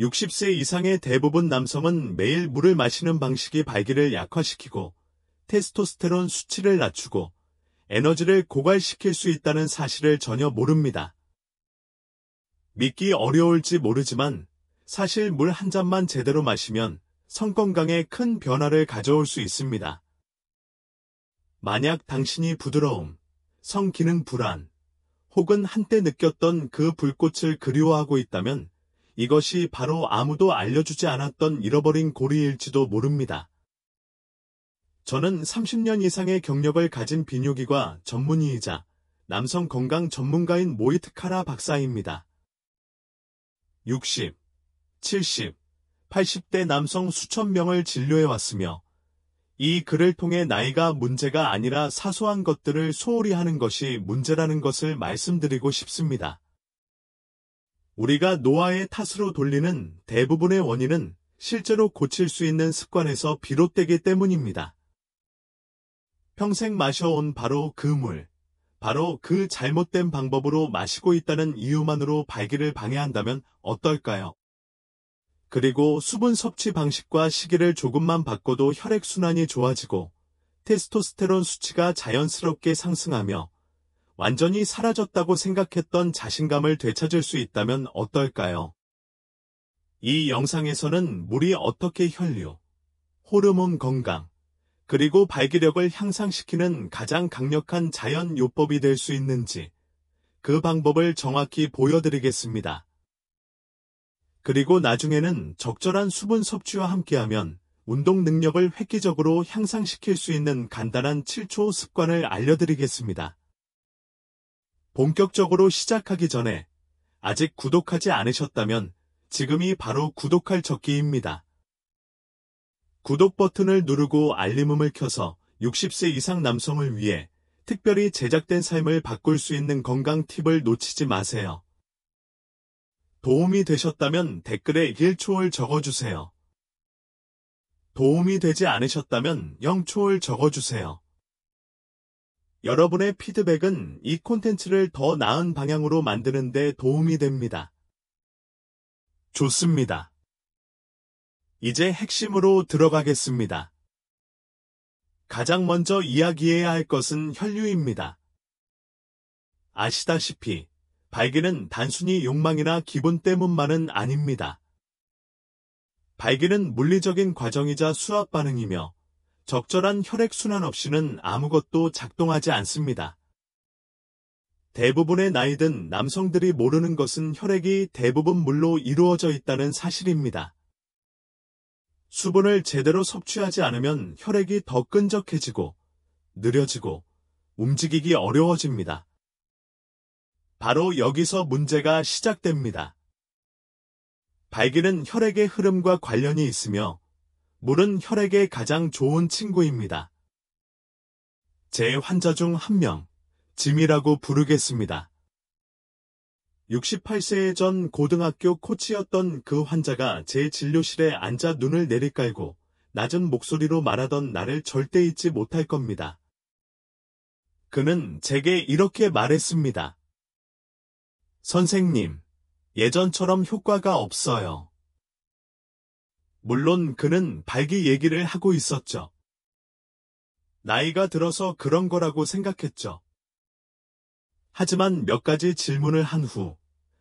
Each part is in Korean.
60세 이상의 대부분 남성은 매일 물을 마시는 방식이 발기를 약화시키고 테스토스테론 수치를 낮추고 에너지를 고갈시킬 수 있다는 사실을 전혀 모릅니다. 믿기 어려울지 모르지만 사실 물 한 잔만 제대로 마시면 성건강에 큰 변화를 가져올 수 있습니다. 만약 당신이 부드러움, 성기능 불안, 혹은 한때 느꼈던 그 불꽃을 그리워하고 있다면 이것이 바로 아무도 알려주지 않았던 잃어버린 고리일지도 모릅니다. 저는 30년 이상의 경력을 가진 비뇨기과 전문의이자 남성 건강 전문가인 모이트카라 박사입니다. 60, 70, 80대 남성 수천 명을 진료해왔으며 이 글을 통해 나이가 문제가 아니라 사소한 것들을 소홀히 하는 것이 문제라는 것을 말씀드리고 싶습니다. 우리가 노화의 탓으로 돌리는 대부분의 원인은 실제로 고칠 수 있는 습관에서 비롯되기 때문입니다. 평생 마셔온 바로 그 물, 바로 그 잘못된 방법으로 마시고 있다는 이유만으로 발기를 방해한다면 어떨까요? 그리고 수분 섭취 방식과 시기를 조금만 바꿔도 혈액순환이 좋아지고 테스토스테론 수치가 자연스럽게 상승하며 완전히 사라졌다고 생각했던 자신감을 되찾을 수 있다면 어떨까요? 이 영상에서는 물이 어떻게 혈류, 호르몬 건강, 그리고 발기력을 향상시키는 가장 강력한 자연 요법이 될 수 있는지 그 방법을 정확히 보여드리겠습니다. 그리고 나중에는 적절한 수분 섭취와 함께하면 운동 능력을 획기적으로 향상시킬 수 있는 간단한 7초 습관을 알려드리겠습니다. 본격적으로 시작하기 전에 아직 구독하지 않으셨다면 지금이 바로 구독할 적기입니다. 구독 버튼을 누르고 알림음을 켜서 60세 이상 남성을 위해 특별히 제작된 삶을 바꿀 수 있는 건강 팁을 놓치지 마세요. 도움이 되셨다면 댓글에 1초를 적어주세요. 도움이 되지 않으셨다면 0초를 적어주세요. 여러분의 피드백은 이 콘텐츠를 더 나은 방향으로 만드는 데 도움이 됩니다. 좋습니다. 이제 핵심으로 들어가겠습니다. 가장 먼저 이야기해야 할 것은 혈류입니다. 아시다시피 발기는 단순히 욕망이나 기분 때문만은 아닙니다. 발기는 물리적인 과정이자 수압 반응이며 적절한 혈액순환 없이는 아무것도 작동하지 않습니다. 대부분의 나이든 남성들이 모르는 것은 혈액이 대부분 물로 이루어져 있다는 사실입니다. 수분을 제대로 섭취하지 않으면 혈액이 더 끈적해지고 느려지고 움직이기 어려워집니다. 바로 여기서 문제가 시작됩니다. 발기는 혈액의 흐름과 관련이 있으며 물은 혈액의 가장 좋은 친구입니다. 제 환자 중 한 명, 짐이라고 부르겠습니다. 68세 전 고등학교 코치였던 그 환자가 제 진료실에 앉아 눈을 내리깔고 낮은 목소리로 말하던 나를 절대 잊지 못할 겁니다. 그는 제게 이렇게 말했습니다. 선생님, 예전처럼 효과가 없어요. 물론 그는 발기 얘기를 하고 있었죠. 나이가 들어서 그런 거라고 생각했죠. 하지만 몇 가지 질문을 한 후,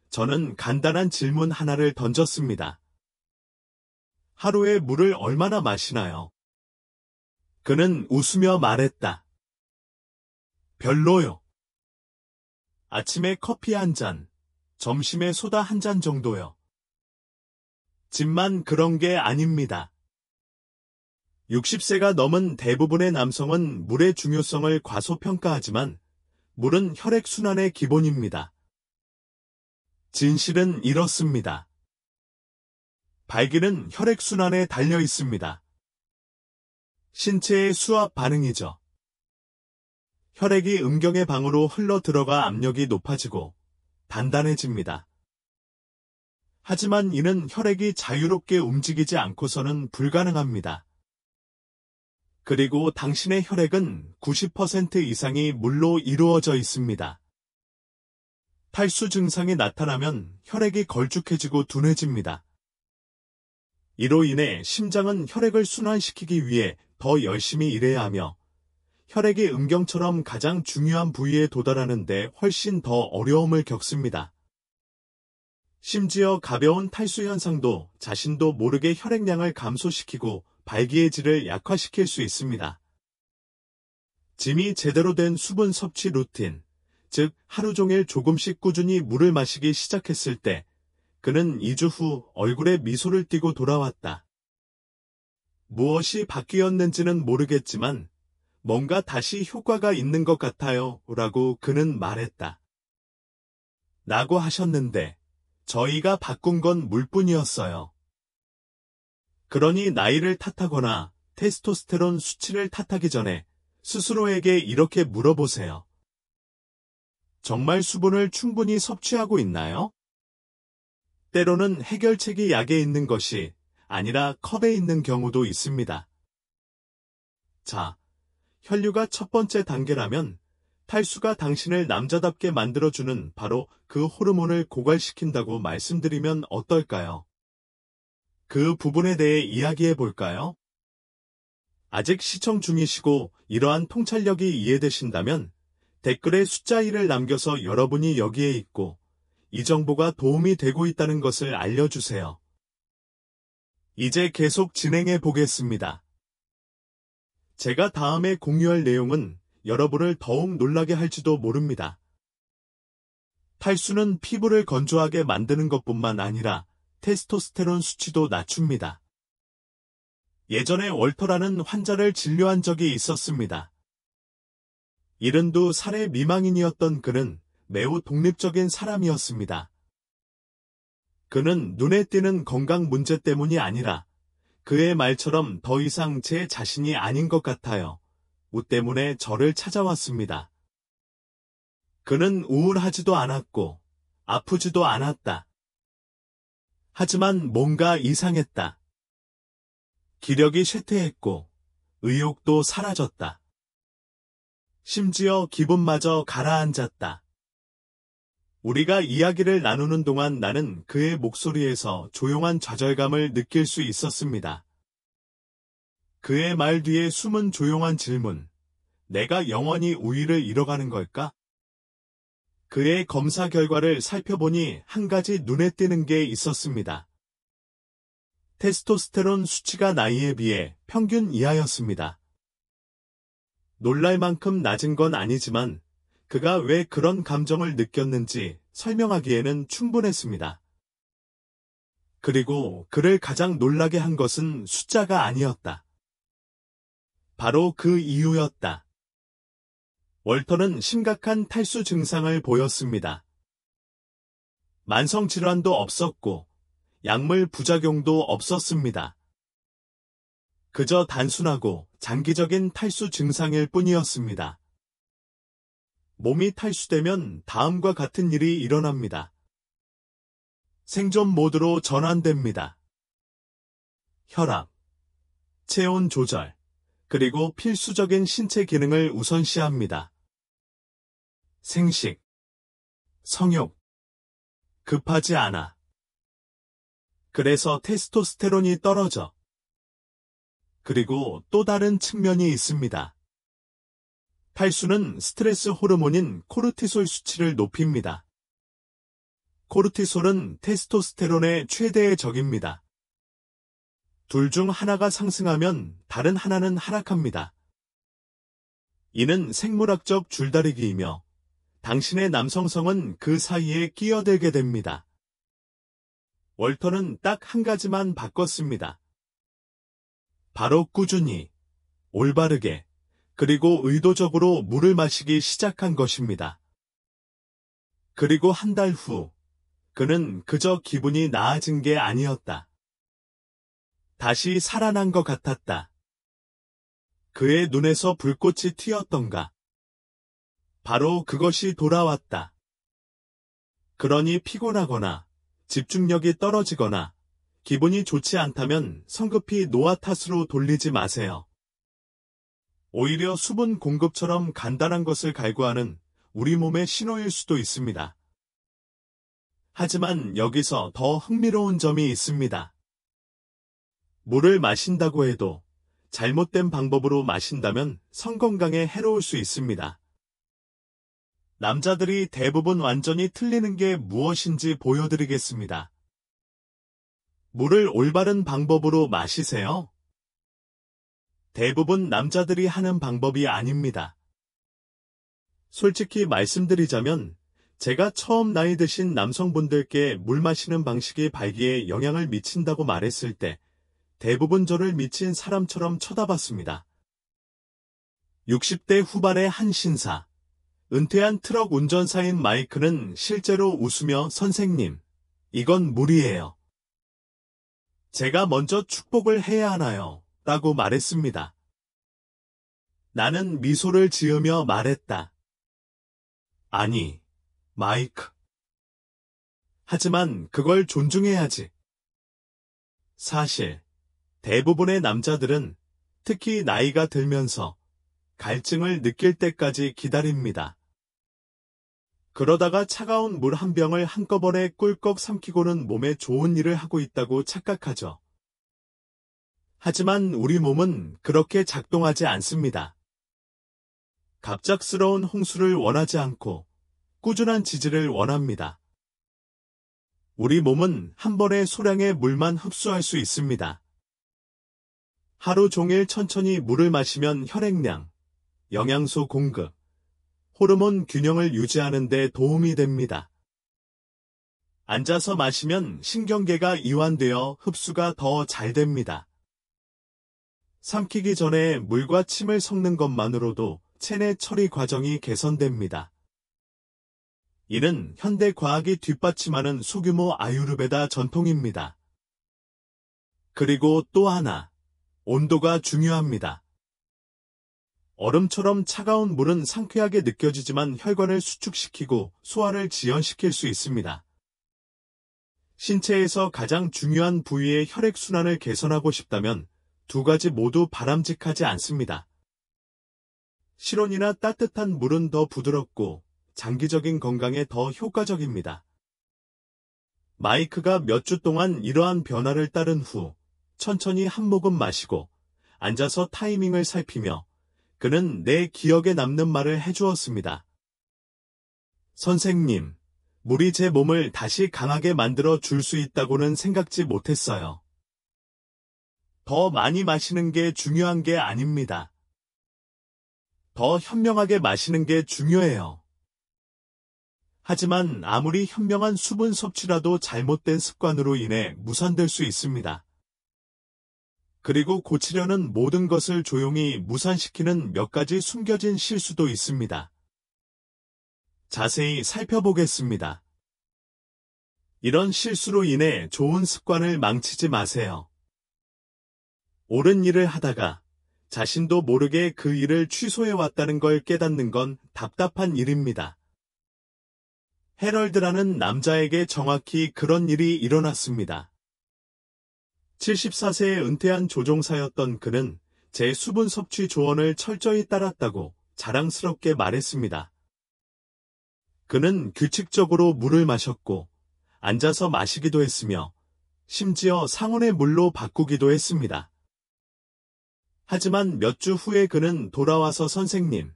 저는 간단한 질문 하나를 던졌습니다. 하루에 물을 얼마나 마시나요? 그는 웃으며 말했다. 별로요. 아침에 커피 한 잔, 점심에 소다 한 잔 정도요. 짐만 그런 게 아닙니다. 60세가 넘은 대부분의 남성은 물의 중요성을 과소평가하지만 물은 혈액순환의 기본입니다. 진실은 이렇습니다. 발기는 혈액순환에 달려 있습니다. 신체의 수압 반응이죠. 혈액이 음경의 방으로 흘러 들어가 압력이 높아지고 단단해집니다. 하지만 이는 혈액이 자유롭게 움직이지 않고서는 불가능합니다. 그리고 당신의 혈액은 90% 이상이 물로 이루어져 있습니다. 탈수 증상이 나타나면 혈액이 걸쭉해지고 둔해집니다. 이로 인해 심장은 혈액을 순환시키기 위해 더 열심히 일해야 하며 혈액이 음경처럼 가장 중요한 부위에 도달하는 데 훨씬 더 어려움을 겪습니다. 심지어 가벼운 탈수 현상도 자신도 모르게 혈액량을 감소시키고 발기의 질을 약화시킬 수 있습니다. 짐이 제대로 된 수분 섭취 루틴, 즉 하루 종일 조금씩 꾸준히 물을 마시기 시작했을 때 그는 2주 후 얼굴에 미소를 띠고 돌아왔다. 무엇이 바뀌었는지는 모르겠지만 뭔가 다시 효과가 있는 것 같아요 라고 그는 말했다. 라고 하셨는데 저희가 바꾼 건 물뿐이었어요. 그러니 나이를 탓하거나 테스토스테론 수치를 탓하기 전에 스스로에게 이렇게 물어보세요. 정말 수분을 충분히 섭취하고 있나요? 때로는 해결책이 약에 있는 것이 아니라 컵에 있는 경우도 있습니다. 자, 혈류가 첫 번째 단계라면 탈수가 당신을 남자답게 만들어주는 바로 그 호르몬을 고갈시킨다고 말씀드리면 어떨까요? 그 부분에 대해 이야기해 볼까요? 아직 시청 중이시고 이러한 통찰력이 이해되신다면 댓글에 숫자 1을 남겨서 여러분이 여기에 있고 이 정보가 도움이 되고 있다는 것을 알려주세요. 이제 계속 진행해 보겠습니다. 제가 다음에 공유할 내용은 여러분을 더욱 놀라게 할지도 모릅니다. 탈수는 피부를 건조하게 만드는 것뿐만 아니라 테스토스테론 수치도 낮춥니다. 예전에 월터라는 환자를 진료한 적이 있었습니다. 72살의 미망인이었던 그는 매우 독립적인 사람이었습니다. 그는 눈에 띄는 건강 문제 때문이 아니라 그의 말처럼 더 이상 제 자신이 아닌 것 같아요. 때문에 저를 찾아왔습니다. 그는 우울하지도 않았고 아프지도 않았다. 하지만 뭔가 이상했다. 기력이 쇠퇴했고 의욕도 사라졌다. 심지어 기분마저 가라앉았다. 우리가 이야기를 나누는 동안 나는 그의 목소리에서 조용한 좌절감을 느낄 수 있었습니다. 그의 말 뒤에 숨은 조용한 질문. 내가 영원히 우위를 잃어가는 걸까? 그의 검사 결과를 살펴보니 한 가지 눈에 띄는 게 있었습니다. 테스토스테론 수치가 나이에 비해 평균 이하였습니다. 놀랄 만큼 낮은 건 아니지만 그가 왜 그런 감정을 느꼈는지 설명하기에는 충분했습니다. 그리고 그를 가장 놀라게 한 것은 숫자가 아니었다. 바로 그 이유였다. 월터는 심각한 탈수 증상을 보였습니다. 만성질환도 없었고 약물 부작용도 없었습니다. 그저 단순하고 장기적인 탈수 증상일 뿐이었습니다. 몸이 탈수되면 다음과 같은 일이 일어납니다. 생존 모드로 전환됩니다. 혈압, 체온 조절, 그리고 필수적인 신체 기능을 우선시합니다. 생식, 성욕, 급하지 않아. 그래서 테스토스테론이 떨어져. 그리고 또 다른 측면이 있습니다. 탈수는 스트레스 호르몬인 코르티솔 수치를 높입니다. 코르티솔은 테스토스테론의 최대의 적입니다. 둘 중 하나가 상승하면 다른 하나는 하락합니다. 이는 생물학적 줄다리기이며 당신의 남성성은 그 사이에 끼어들게 됩니다. 월터는 딱 한 가지만 바꿨습니다. 바로 꾸준히, 올바르게, 그리고 의도적으로 물을 마시기 시작한 것입니다. 그리고 한 달 후, 그는 그저 기분이 나아진 게 아니었다. 다시 살아난 것 같았다. 그의 눈에서 불꽃이 튀었던가. 바로 그것이 돌아왔다. 그러니 피곤하거나 집중력이 떨어지거나 기분이 좋지 않다면 성급히 노화 탓으로 돌리지 마세요. 오히려 수분 공급처럼 간단한 것을 갈구하는 우리 몸의 신호일 수도 있습니다. 하지만 여기서 더 흥미로운 점이 있습니다. 물을 마신다고 해도 잘못된 방법으로 마신다면 성건강에 해로울 수 있습니다. 남자들이 대부분 완전히 틀리는 게 무엇인지 보여드리겠습니다. 물을 올바른 방법으로 마시세요. 대부분 남자들이 하는 방법이 아닙니다. 솔직히 말씀드리자면 제가 처음 나이 드신 남성분들께 물 마시는 방식이 발기에 영향을 미친다고 말했을 때 대부분 저를 미친 사람처럼 쳐다봤습니다. 60대 후반의 한 신사, 은퇴한 트럭 운전사인 마이크는 실제로 웃으며 선생님, 이건 물이에요. 제가 먼저 축복을 해야 하나요? 라고 말했습니다. 나는 미소를 지으며 말했다. 아니, 마이크. 하지만 그걸 존중해야지. 사실 대부분의 남자들은 특히 나이가 들면서 갈증을 느낄 때까지 기다립니다. 그러다가 차가운 물 한 병을 한꺼번에 꿀꺽 삼키고는 몸에 좋은 일을 하고 있다고 착각하죠. 하지만 우리 몸은 그렇게 작동하지 않습니다. 갑작스러운 홍수를 원하지 않고 꾸준한 지지를 원합니다. 우리 몸은 한 번에 소량의 물만 흡수할 수 있습니다. 하루 종일 천천히 물을 마시면 혈액량, 영양소 공급, 호르몬 균형을 유지하는 데 도움이 됩니다. 앉아서 마시면 신경계가 이완되어 흡수가 더 잘 됩니다. 삼키기 전에 물과 침을 섞는 것만으로도 체내 처리 과정이 개선됩니다. 이는 현대 과학이 뒷받침하는 소규모 아유르베다 전통입니다. 그리고 또 하나, 온도가 중요합니다. 얼음처럼 차가운 물은 상쾌하게 느껴지지만 혈관을 수축시키고 소화를 지연시킬 수 있습니다. 신체에서 가장 중요한 부위의 혈액순환을 개선하고 싶다면 두 가지 모두 바람직하지 않습니다. 실온이나 따뜻한 물은 더 부드럽고 장기적인 건강에 더 효과적입니다. 마이크가 몇 주 동안 이러한 변화를 따른 후 천천히 한 모금 마시고 앉아서 타이밍을 살피며 그는 내 기억에 남는 말을 해주었습니다. 선생님, 물이 제 몸을 다시 강하게 만들어 줄 수 있다고는 생각지 못했어요. 더 많이 마시는 게 중요한 게 아닙니다. 더 현명하게 마시는 게 중요해요. 하지만 아무리 현명한 수분 섭취라도 잘못된 습관으로 인해 무산될 수 있습니다. 그리고 고치려는 모든 것을 조용히 무산시키는 몇 가지 숨겨진 실수도 있습니다. 자세히 살펴보겠습니다. 이런 실수로 인해 좋은 습관을 망치지 마세요. 옳은 일을 하다가 자신도 모르게 그 일을 취소해왔다는 걸 깨닫는 건 답답한 일입니다. 해럴드라는 남자에게 정확히 그런 일이 일어났습니다. 74세에 은퇴한 조종사였던 그는 제 수분 섭취 조언을 철저히 따랐다고 자랑스럽게 말했습니다. 그는 규칙적으로 물을 마셨고 앉아서 마시기도 했으며 심지어 상온의 물로 바꾸기도 했습니다. 하지만 몇 주 후에 그는 돌아와서 선생님,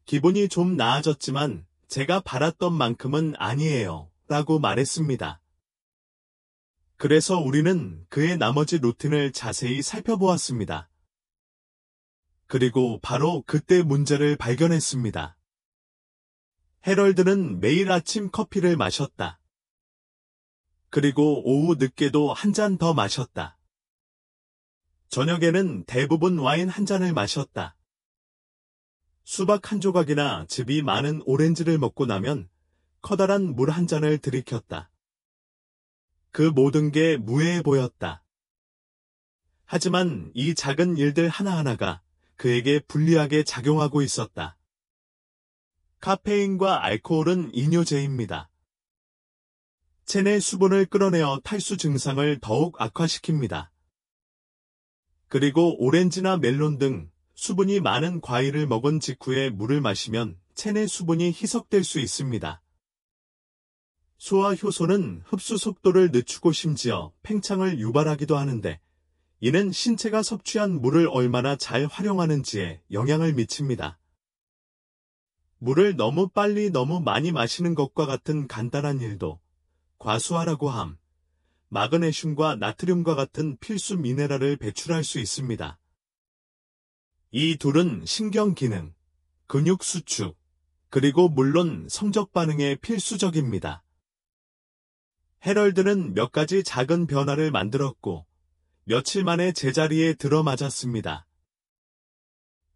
기분이 좀 나아졌지만 제가 바랐던 만큼은 아니에요. 라고 말했습니다. 그래서 우리는 그의 나머지 루틴을 자세히 살펴보았습니다. 그리고 바로 그때 문제를 발견했습니다. 해럴드는 매일 아침 커피를 마셨다. 그리고 오후 늦게도 한 잔 더 마셨다. 저녁에는 대부분 와인 한 잔을 마셨다. 수박 한 조각이나 즙이 많은 오렌지를 먹고 나면 커다란 물 한 잔을 들이켰다. 그 모든 게 무해해 보였다. 하지만 이 작은 일들 하나하나가 그에게 불리하게 작용하고 있었다. 카페인과 알코올은 이뇨제입니다. 체내 수분을 끌어내어 탈수 증상을 더욱 악화시킵니다. 그리고 오렌지나 멜론 등 수분이 많은 과일을 먹은 직후에 물을 마시면 체내 수분이 희석될 수 있습니다. 소화 효소는 흡수 속도를 늦추고 심지어 팽창을 유발하기도 하는데 이는 신체가 섭취한 물을 얼마나 잘 활용하는지에 영향을 미칩니다. 물을 너무 빨리 너무 많이 마시는 것과 같은 간단한 일도 과수하라고 함, 마그네슘과 나트륨과 같은 필수 미네랄을 배출할 수 있습니다. 이 둘은 신경 기능, 근육 수축, 그리고 물론 성적 반응에 필수적입니다. 헤럴드는 몇 가지 작은 변화를 만들었고 며칠 만에 제자리에 들어맞았습니다.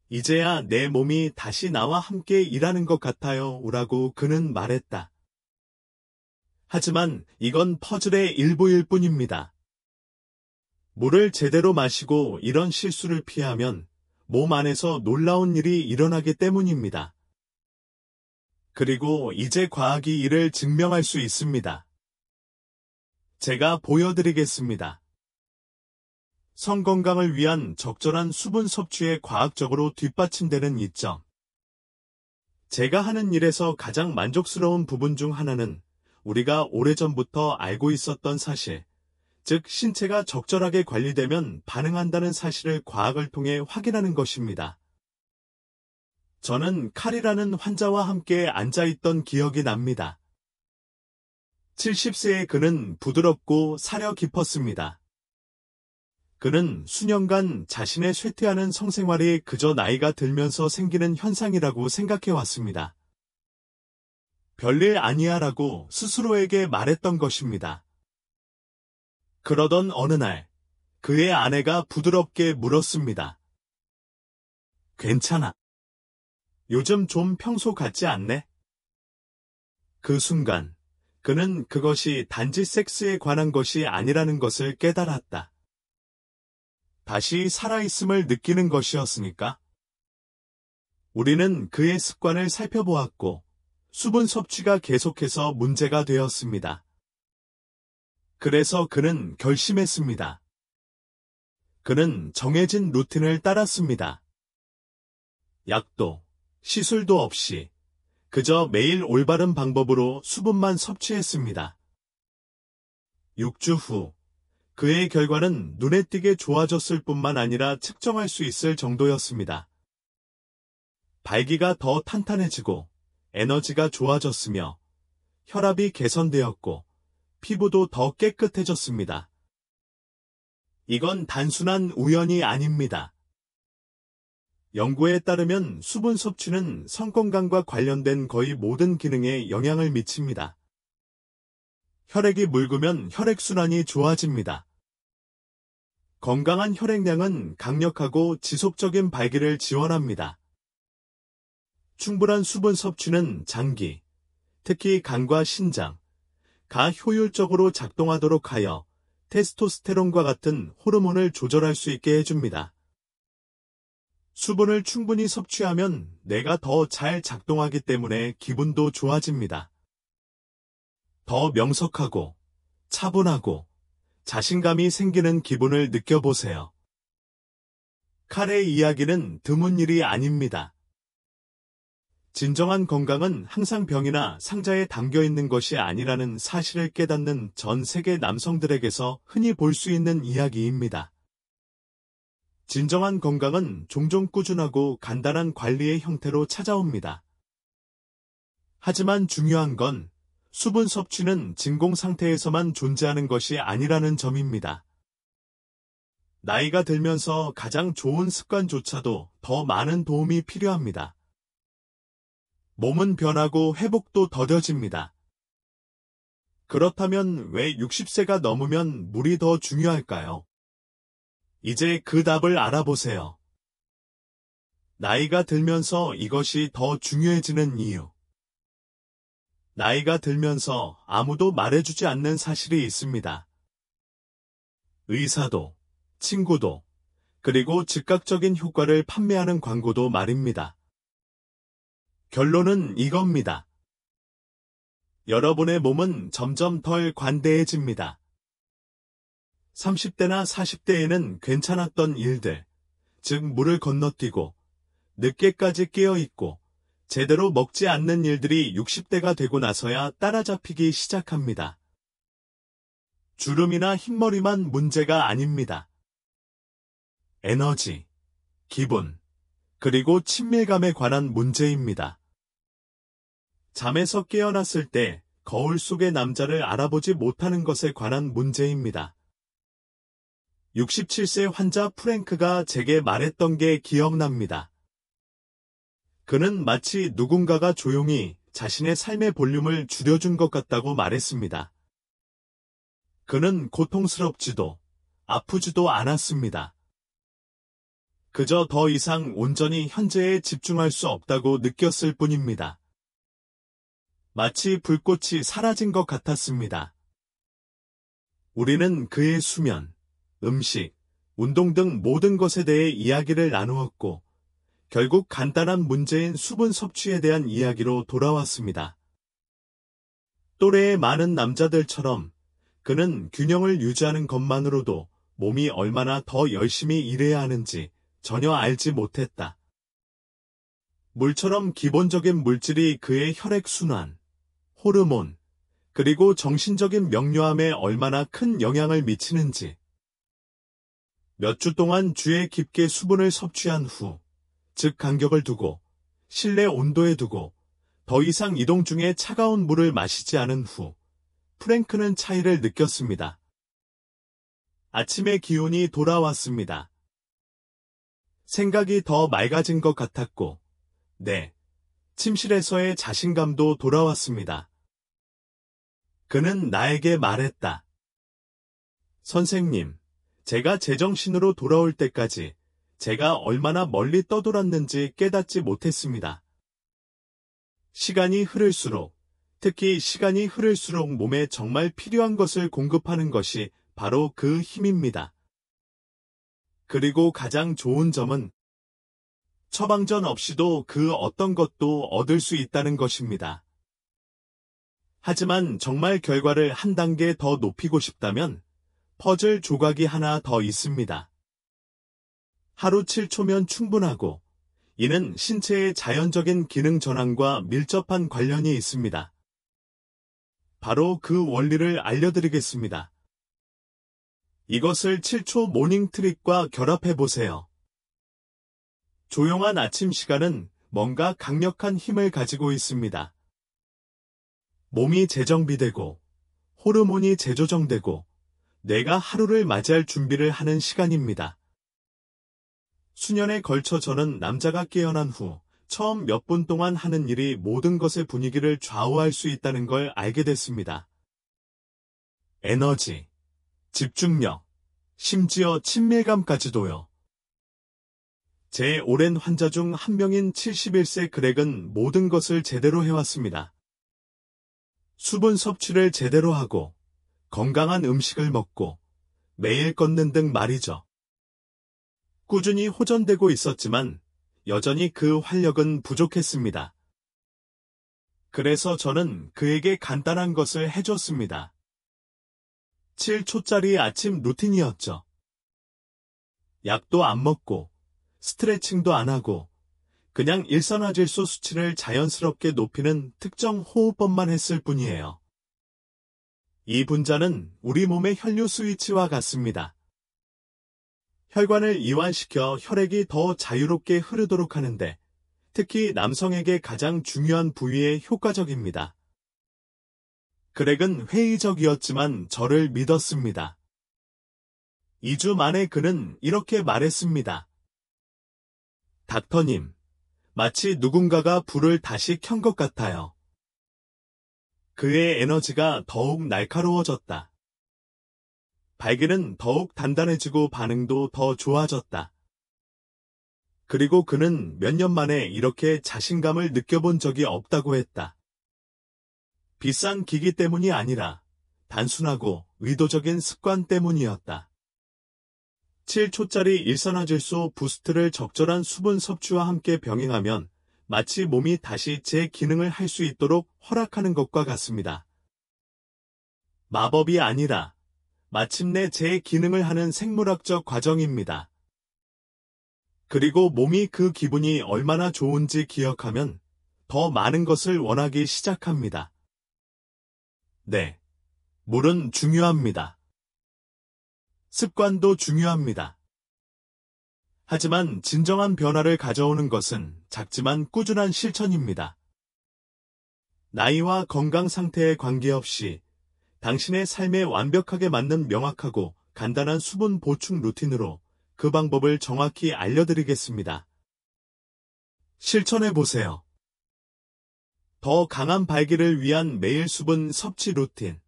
이제야 내 몸이 다시 나와 함께 일하는 것 같아요 라고 그는 말했다. 하지만 이건 퍼즐의 일부일 뿐입니다. 물을 제대로 마시고 이런 실수를 피하면 몸 안에서 놀라운 일이 일어나기 때문입니다. 그리고 이제 과학이 이를 증명할 수 있습니다. 제가 보여드리겠습니다. 성 건강을 위한 적절한 수분 섭취에 과학적으로 뒷받침되는 이점. 제가 하는 일에서 가장 만족스러운 부분 중 하나는 우리가 오래전부터 알고 있었던 사실, 즉 신체가 적절하게 관리되면 반응한다는 사실을 과학을 통해 확인하는 것입니다. 저는 칼이라는 환자와 함께 앉아있던 기억이 납니다. 70세의 그는 부드럽고 사려 깊었습니다. 그는 수년간 자신의 쇠퇴하는 성생활이 그저 나이가 들면서 생기는 현상이라고 생각해왔습니다. 별일 아니야라고 스스로에게 말했던 것입니다. 그러던 어느 날, 그의 아내가 부드럽게 물었습니다. 괜찮아. 요즘 좀 평소 같지 않네? 그 순간, 그는 그것이 단지 섹스에 관한 것이 아니라는 것을 깨달았다. 다시 살아있음을 느끼는 것이었으니까. 우리는 그의 습관을 살펴보았고, 수분 섭취가 계속해서 문제가 되었습니다. 그래서 그는 결심했습니다. 그는 정해진 루틴을 따랐습니다. 약도, 시술도 없이 그저 매일 올바른 방법으로 수분만 섭취했습니다. 6주 후, 그의 결과는 눈에 띄게 좋아졌을 뿐만 아니라 측정할 수 있을 정도였습니다. 발기가 더 탄탄해지고 에너지가 좋아졌으며 혈압이 개선되었고 피부도 더 깨끗해졌습니다. 이건 단순한 우연이 아닙니다. 연구에 따르면 수분 섭취는 성건강과 관련된 거의 모든 기능에 영향을 미칩니다. 혈액이 묽으면 혈액순환이 좋아집니다. 건강한 혈액량은 강력하고 지속적인 발기를 지원합니다. 충분한 수분 섭취는 장기, 특히 간과 신장, 가 효율적으로 작동하도록 하여 테스토스테론과 같은 호르몬을 조절할 수 있게 해줍니다. 수분을 충분히 섭취하면 뇌가 더 잘 작동하기 때문에 기분도 좋아집니다. 더 명석하고 차분하고 자신감이 생기는 기분을 느껴보세요. 칼의 이야기는 드문 일이 아닙니다. 진정한 건강은 항상 병이나 상자에 담겨 있는 것이 아니라는 사실을 깨닫는 전 세계 남성들에게서 흔히 볼 수 있는 이야기입니다. 진정한 건강은 종종 꾸준하고 간단한 관리의 형태로 찾아옵니다. 하지만 중요한 건 수분 섭취는 진공 상태에서만 존재하는 것이 아니라는 점입니다. 나이가 들면서 가장 좋은 습관조차도 더 많은 도움이 필요합니다. 몸은 변하고 회복도 더뎌집니다. 그렇다면 왜 60세가 넘으면 물이 더 중요할까요? 이제 그 답을 알아보세요. 나이가 들면서 이것이 더 중요해지는 이유. 나이가 들면서 아무도 말해주지 않는 사실이 있습니다. 의사도, 친구도, 그리고 즉각적인 효과를 판매하는 광고도 말입니다. 결론은 이겁니다. 여러분의 몸은 점점 덜 관대해집니다. 30대나 40대에는 괜찮았던 일들, 즉 물을 건너뛰고 늦게까지 깨어있고 제대로 먹지 않는 일들이 60대가 되고 나서야 따라잡히기 시작합니다. 주름이나 흰머리만 문제가 아닙니다. 에너지, 기분, 그리고 친밀감에 관한 문제입니다. 잠에서 깨어났을 때 거울 속의 남자를 알아보지 못하는 것에 관한 문제입니다. 67세 환자 프랭크가 제게 말했던 게 기억납니다. 그는 마치 누군가가 조용히 자신의 삶의 볼륨을 줄여준 것 같다고 말했습니다. 그는 고통스럽지도 아프지도 않았습니다. 그저 더 이상 온전히 현재에 집중할 수 없다고 느꼈을 뿐입니다. 마치 불꽃이 사라진 것 같았습니다. 우리는 그의 수면, 음식, 운동 등 모든 것에 대해 이야기를 나누었고, 결국 간단한 문제인 수분 섭취에 대한 이야기로 돌아왔습니다. 또래의 많은 남자들처럼 그는 균형을 유지하는 것만으로도 몸이 얼마나 더 열심히 일해야 하는지 전혀 알지 못했다. 물처럼 기본적인 물질이 그의 혈액순환, 호르몬, 그리고 정신적인 명료함에 얼마나 큰 영향을 미치는지. 몇 주 동안 쥐에 깊게 수분을 섭취한 후, 즉 간격을 두고, 실내 온도에 두고, 더 이상 이동 중에 차가운 물을 마시지 않은 후, 프랭크는 차이를 느꼈습니다. 아침의 기운이 돌아왔습니다. 생각이 더 맑아진 것 같았고, 침실에서의 자신감도 돌아왔습니다. 그는 나에게 말했다. 선생님, 제가 제정신으로 돌아올 때까지 제가 얼마나 멀리 떠돌았는지 깨닫지 못했습니다. 시간이 흐를수록, 특히 시간이 흐를수록 몸에 정말 필요한 것을 공급하는 것이 바로 그 힘입니다. 그리고 가장 좋은 점은 처방전 없이도 그 어떤 것도 얻을 수 있다는 것입니다. 하지만 정말 결과를 한 단계 더 높이고 싶다면 퍼즐 조각이 하나 더 있습니다. 하루 7초면 충분하고, 이는 신체의 자연적인 기능 전환과 밀접한 관련이 있습니다. 바로 그 원리를 알려드리겠습니다. 이것을 7초 모닝 트릭과 결합해 보세요. 조용한 아침 시간은 뭔가 강력한 힘을 가지고 있습니다. 몸이 재정비되고, 호르몬이 재조정되고, 뇌가 하루를 맞이할 준비를 하는 시간입니다. 수년에 걸쳐 저는 남자가 깨어난 후 처음 몇 분 동안 하는 일이 모든 것의 분위기를 좌우할 수 있다는 걸 알게 됐습니다. 에너지, 집중력, 심지어 친밀감까지도요. 제 오랜 환자 중 한 명인 71세 그렉은 모든 것을 제대로 해왔습니다. 수분 섭취를 제대로 하고, 건강한 음식을 먹고, 매일 걷는 등 말이죠. 꾸준히 호전되고 있었지만 여전히 그 활력은 부족했습니다. 그래서 저는 그에게 간단한 것을 해줬습니다. 7초짜리 아침 루틴이었죠. 약도 안 먹고 스트레칭도 안 하고 그냥 일산화질소 수치를 자연스럽게 높이는 특정 호흡법만 했을 뿐이에요. 이 분자는 우리 몸의 혈류 스위치와 같습니다. 혈관을 이완시켜 혈액이 더 자유롭게 흐르도록 하는데 특히 남성에게 가장 중요한 부위에 효과적입니다. 그렉은 회의적이었지만 저를 믿었습니다. 2주 만에 그는 이렇게 말했습니다. 닥터님, 마치 누군가가 불을 다시 켠 것 같아요. 그의 에너지가 더욱 날카로워졌다. 발길은 더욱 단단해지고 반응도 더 좋아졌다. 그리고 그는 몇 년 만에 이렇게 자신감을 느껴본 적이 없다고 했다. 비싼 기기 때문이 아니라 단순하고 의도적인 습관 때문이었다. 7초짜리 일산화질소 부스트를 적절한 수분 섭취와 함께 병행하면 마치 몸이 다시 제 기능을 할 수 있도록 허락하는 것과 같습니다. 마법이 아니라 마침내 제 기능을 하는 생물학적 과정입니다. 그리고 몸이 그 기분이 얼마나 좋은지 기억하면 더 많은 것을 원하기 시작합니다. 물은 중요합니다. 습관도 중요합니다. 하지만 진정한 변화를 가져오는 것은 작지만 꾸준한 실천입니다. 나이와 건강 상태에 관계없이 당신의 삶에 완벽하게 맞는 명확하고 간단한 수분 보충 루틴으로 그 방법을 정확히 알려드리겠습니다. 실천해보세요. 더 강한 발기를 위한 매일 수분 섭취 루틴.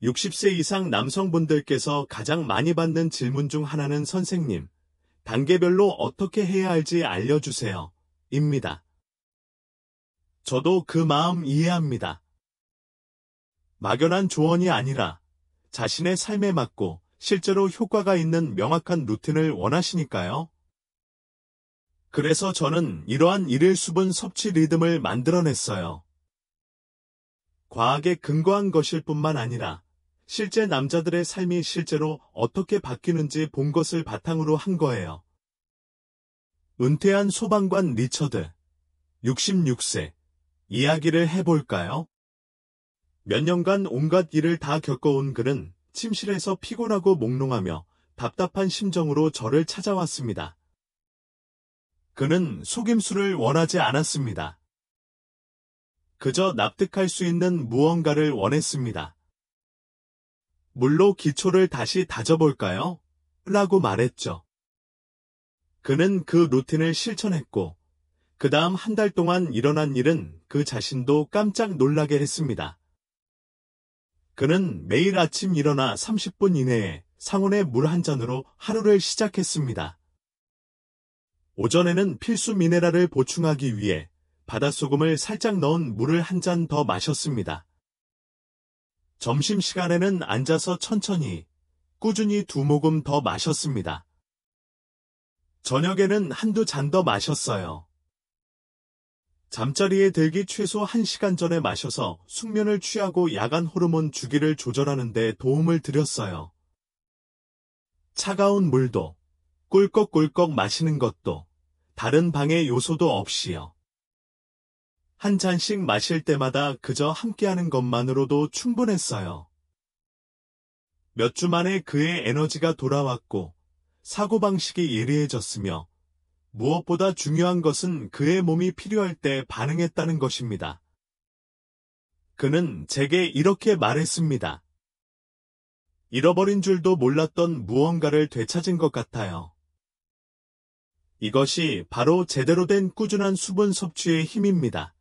60세 이상 남성분들께서 가장 많이 받는 질문 중 하나는 선생님, 단계별로 어떻게 해야 할지 알려주세요. 입니다. 저도 그 마음 이해합니다. 막연한 조언이 아니라 자신의 삶에 맞고 실제로 효과가 있는 명확한 루틴을 원하시니까요. 그래서 저는 이러한 일일 수분 섭취 리듬을 만들어냈어요. 과학에 근거한 것일 뿐만 아니라 실제 남자들의 삶이 실제로 어떻게 바뀌는지 본 것을 바탕으로 한 거예요. 은퇴한 소방관 리처드, 66세, 이야기를 해볼까요? 몇 년간 온갖 일을 다 겪어온 그는 침실에서 피곤하고 몽롱하며 답답한 심정으로 저를 찾아왔습니다. 그는 속임수를 원하지 않았습니다. 그저 납득할 수 있는 무언가를 원했습니다. 물로 기초를 다시 다져볼까요? 라고 말했죠. 그는 그 루틴을 실천했고, 그 다음 한 달 동안 일어난 일은 그 자신도 깜짝 놀라게 했습니다. 그는 매일 아침 일어나 30분 이내에 상온의 물 한 잔으로 하루를 시작했습니다. 오전에는 필수 미네랄을 보충하기 위해 바닷소금을 살짝 넣은 물을 한 잔 더 마셨습니다. 점심시간에는 앉아서 천천히, 꾸준히 2모금 더 마셨습니다. 저녁에는 한두 잔 더 마셨어요. 잠자리에 들기 최소 1시간 전에 마셔서 숙면을 취하고 야간 호르몬 주기를 조절하는 데 도움을 드렸어요. 차가운 물도 꿀꺽꿀꺽 마시는 것도 다른 방해 요소도 없이요. 한 잔씩 마실 때마다 그저 함께하는 것만으로도 충분했어요. 몇 주 만에 그의 에너지가 돌아왔고 사고방식이 예리해졌으며 무엇보다 중요한 것은 그의 몸이 필요할 때 반응했다는 것입니다. 그는 제게 이렇게 말했습니다. 잃어버린 줄도 몰랐던 무언가를 되찾은 것 같아요. 이것이 바로 제대로 된 꾸준한 수분 섭취의 힘입니다.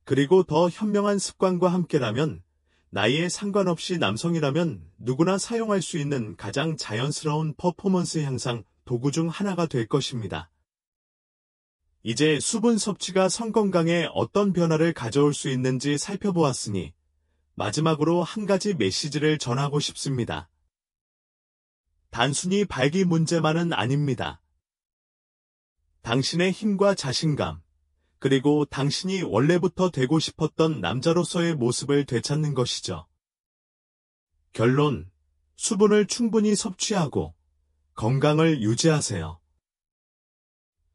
그리고 더 현명한 습관과 함께라면 나이에 상관없이 남성이라면 누구나 사용할 수 있는 가장 자연스러운 퍼포먼스 향상 도구 중 하나가 될 것입니다. 이제 수분 섭취가 성건강에 어떤 변화를 가져올 수 있는지 살펴보았으니 마지막으로 한 가지 메시지를 전하고 싶습니다. 단순히 발기 문제만은 아닙니다. 당신의 힘과 자신감, 그리고 당신이 원래부터 되고 싶었던 남자로서의 모습을 되찾는 것이죠. 결론, 수분을 충분히 섭취하고 건강을 유지하세요.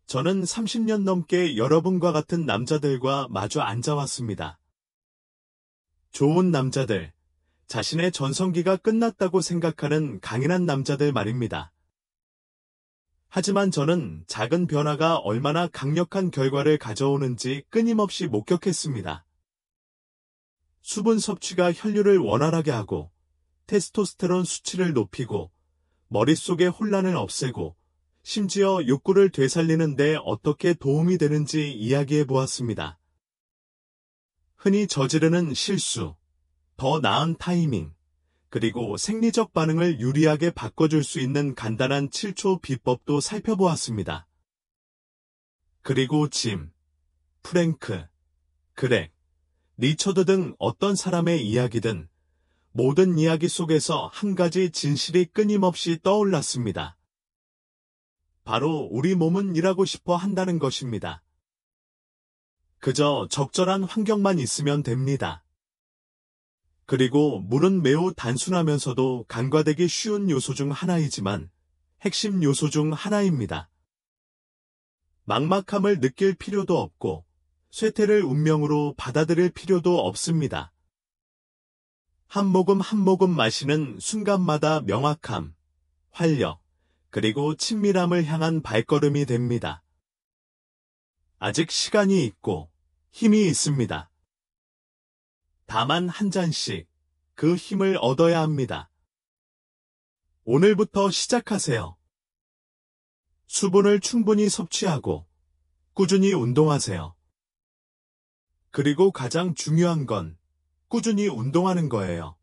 저는 30년 넘게 여러분과 같은 남자들과 마주 앉아왔습니다. 좋은 남자들, 자신의 전성기가 끝났다고 생각하는 강인한 남자들 말입니다. 하지만 저는 작은 변화가 얼마나 강력한 결과를 가져오는지 끊임없이 목격했습니다. 수분 섭취가 혈류를 원활하게 하고 테스토스테론 수치를 높이고 머릿속의 혼란을 없애고 심지어 욕구를 되살리는 데 어떻게 도움이 되는지 이야기해 보았습니다. 흔히 저지르는 실수, 더 나은 타이밍, 그리고 생리적 반응을 유리하게 바꿔줄 수 있는 간단한 7초 비법도 살펴보았습니다. 그리고 짐, 프랭크, 그렉, 리처드 등 어떤 사람의 이야기든 모든 이야기 속에서 한 가지 진실이 끊임없이 떠올랐습니다. 바로 우리 몸은 일하고 싶어 한다는 것입니다. 그저 적절한 환경만 있으면 됩니다. 그리고 물은 매우 단순하면서도 간과되기 쉬운 요소 중 하나이지만 핵심 요소 중 하나입니다. 막막함을 느낄 필요도 없고 쇠퇴를 운명으로 받아들일 필요도 없습니다. 한 모금 한 모금 마시는 순간마다 명확함, 활력, 그리고 친밀함을 향한 발걸음이 됩니다. 아직 시간이 있고 힘이 있습니다. 다만 한 잔씩 그 힘을 얻어야 합니다. 오늘부터 시작하세요. 수분을 충분히 섭취하고 꾸준히 운동하세요. 그리고 가장 중요한 건 꾸준히 운동하는 거예요.